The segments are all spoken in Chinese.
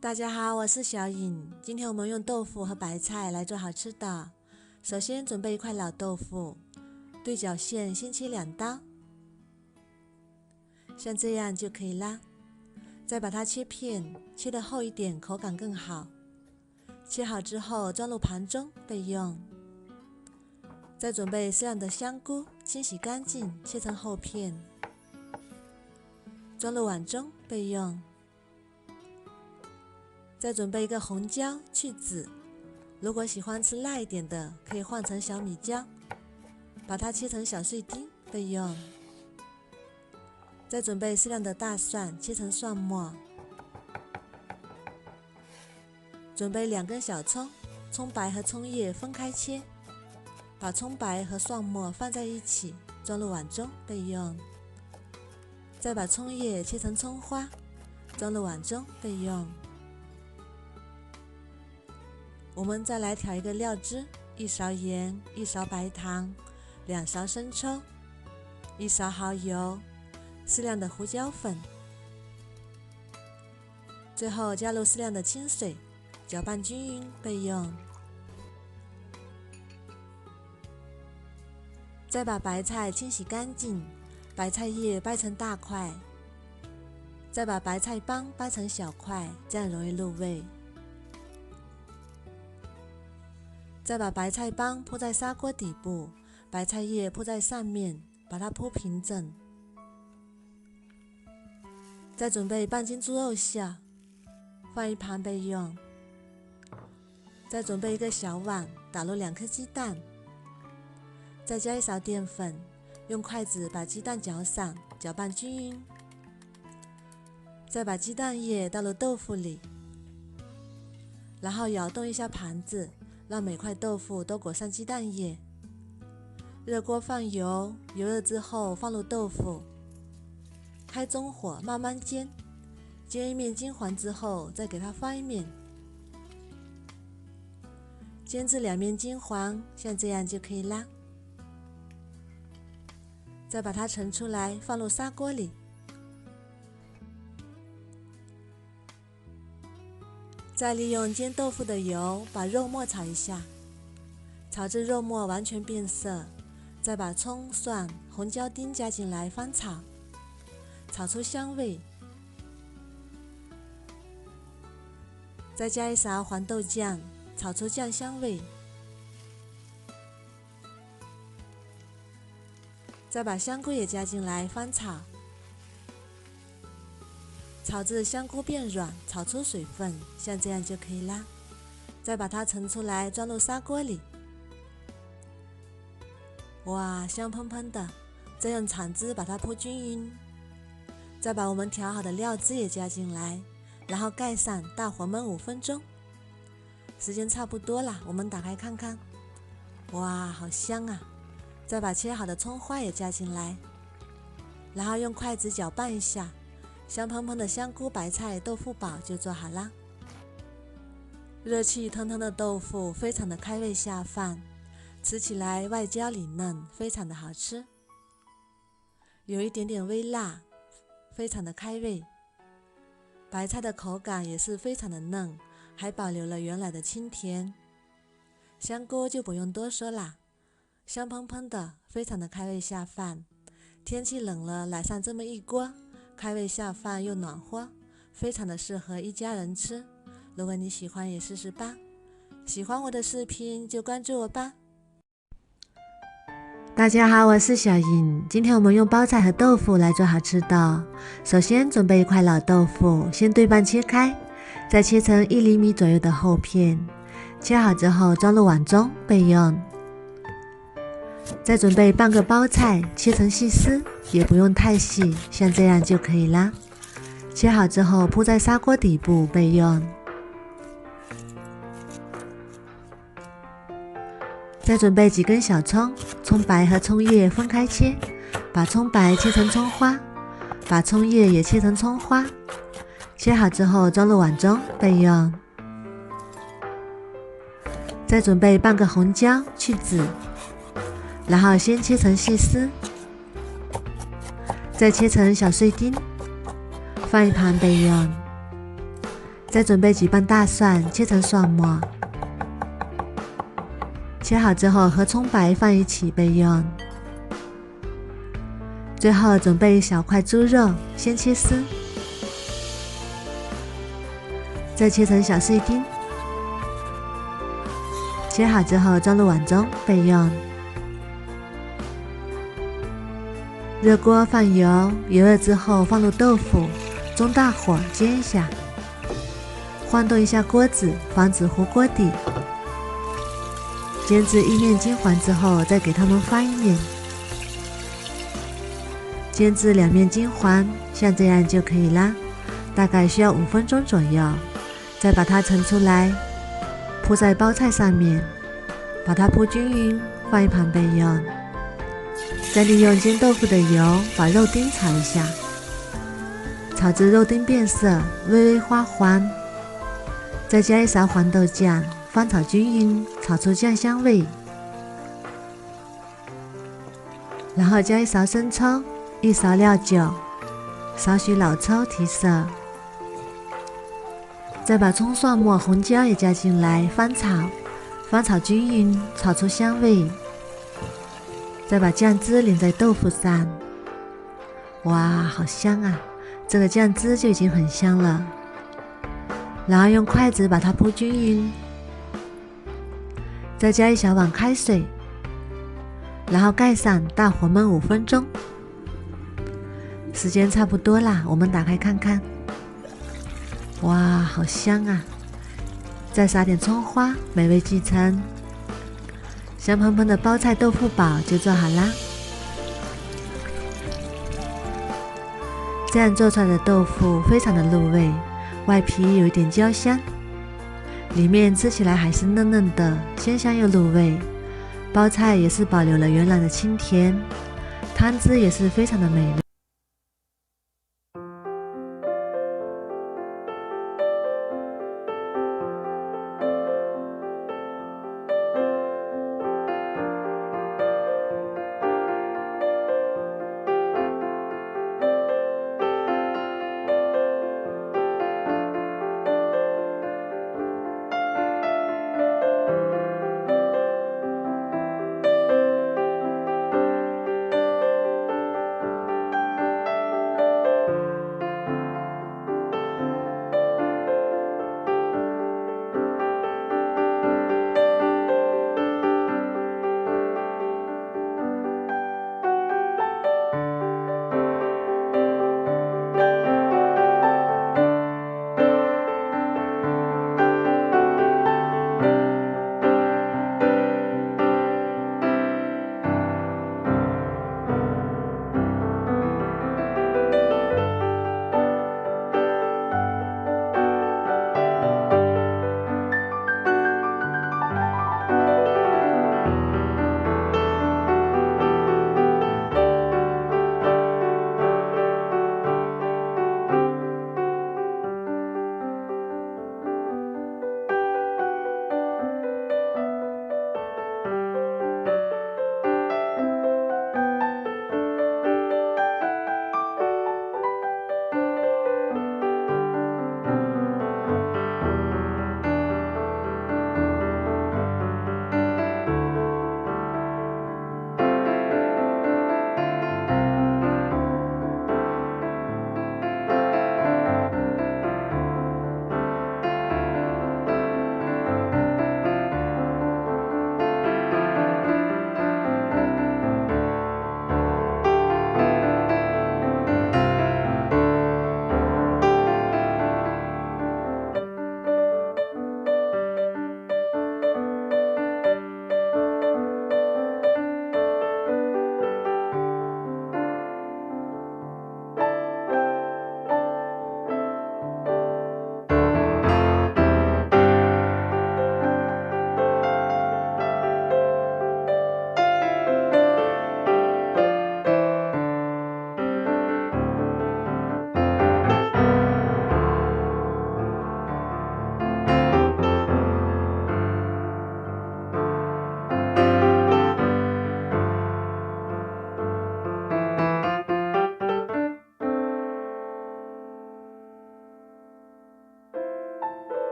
大家好，我是小颖。今天我们用豆腐和白菜来做好吃的。首先准备一块老豆腐，对角线先切2刀，像这样就可以啦。再把它切片，切得厚一点，口感更好。切好之后装入盘中备用。再准备适量的香菇，清洗干净，切成厚片，装入碗中备用。再准备一个红椒，去籽。如果喜欢吃辣一点的，可以换成小米椒，把它切成小碎丁备用。再准备适量的大蒜，切成蒜末。准备2根小葱，葱白和葱叶分开切，把葱白和蒜末放在一起，装入碗中备用。再把葱叶切成葱花，装入碗中备用。我们再来调一个料汁：1勺盐、1勺白糖、2勺生抽、1勺蚝油、适量的胡椒粉，最后加入适量的清水，搅拌均匀备用。再把白菜清洗干净，白菜叶掰成大块，再把白菜帮掰成小块，这样容易入味。再把白菜帮铺在砂锅底部，白菜叶铺在上面，把它铺平整。再准备半斤猪肉馅，放一旁备用。再准备一个小碗，打入2颗鸡蛋，再加1勺淀粉，用筷子把鸡蛋搅散，搅拌均匀。再把鸡蛋液倒入豆腐里，然后摇动一下盘子，让每块豆腐都裹上鸡蛋液。热锅放油，油热之后放入豆腐，开中火慢慢煎，煎一面金黄之后再给它翻一面，煎至2面金黄，像这样就可以啦。再把它盛出来，放入砂锅里，再利用煎豆腐的油把肉末炒一下，炒至肉末完全变色，再把葱、蒜、红椒丁加进来翻炒，炒出香味。再加1勺黄豆酱，炒出酱香味。再把香菇也加进来翻炒，炒至香菇变软，炒出水分，像这样就可以啦。再把它盛出来，装入砂锅里。哇，香喷喷的！再用铲子把它铺均匀。再把我们调好的料汁也加进来，然后盖上，大火焖5分钟。时间差不多了，我们打开看看。哇，好香啊！再把切好的葱花也加进来，然后用筷子搅拌一下，香喷喷的香菇白菜豆腐煲就做好啦。热气腾腾的豆腐非常的开胃下饭，吃起来外焦里嫩，非常的好吃，有一点点微辣，非常的开胃。白菜的口感也是非常的嫩，还保留了原来的清甜。香菇就不用多说啦，香喷喷的，非常的开胃下饭。天气冷了，来上这么一锅，开胃下饭又暖和，非常的适合一家人吃。如果你喜欢也试试吧。喜欢我的视频就关注我吧。大家好，我是小颖。今天我们用包菜和豆腐来做好吃的。首先准备一块老豆腐，先对半切开，再切成1厘米左右的厚片。切好之后装入碗中备用。再准备半个包菜，切成细丝，也不用太细，像这样就可以啦。切好之后铺在砂锅底部备用。再准备几根小葱，葱白和葱叶分开切，把葱白切成葱花，把葱叶也切成葱花。切好之后装入碗中备用。再准备半个红椒，去籽，然后先切成细丝，再切成小碎丁，放一旁备用。再准备几瓣大蒜，切成蒜末，切好之后和葱白放一起备用。最后准备一小块猪肉，先切丝，再切成小碎丁，切好之后装入碗中备用。热锅放油，油热之后放入豆腐，中大火煎一下，晃动一下锅子，防止糊锅底。煎至一面金黄之后，再给它们翻一面，煎至两面金黄，像这样就可以啦，大概需要5分钟左右。再把它盛出来，铺在包菜上面，把它铺均匀，放一旁备用。再利用煎豆腐的油把肉丁炒一下，炒至肉丁变色，微微花黄，再加一勺黄豆酱，翻炒均匀，炒出酱香味，然后加一勺生抽，1勺料酒，少许老抽提色，再把葱蒜末红椒也加进来翻炒均匀，炒出香味，再把酱汁淋在豆腐上。哇，好香啊，这个酱汁就已经很香了。然后用筷子把它铺均匀，再加一小碗开水，然后盖上，大火焖5分钟。时间差不多啦，我们打开看看。哇，好香啊！再撒点葱花，美味继承。香喷喷的包菜豆腐煲就做好啦。这样做出来的豆腐非常的入味，外皮有一点焦香，里面吃起来还是嫩嫩的，鲜香又入味。包菜也是保留了原来的清甜，汤汁也是非常的美味。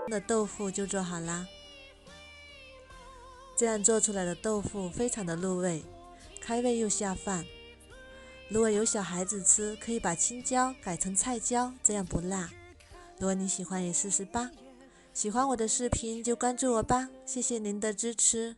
的豆腐就做好啦。这样做出来的豆腐非常的入味，开胃又下饭。如果有小孩子吃，可以把青椒改成菜椒，这样不辣。如果你喜欢也试试吧。喜欢我的视频就关注我吧，谢谢您的支持。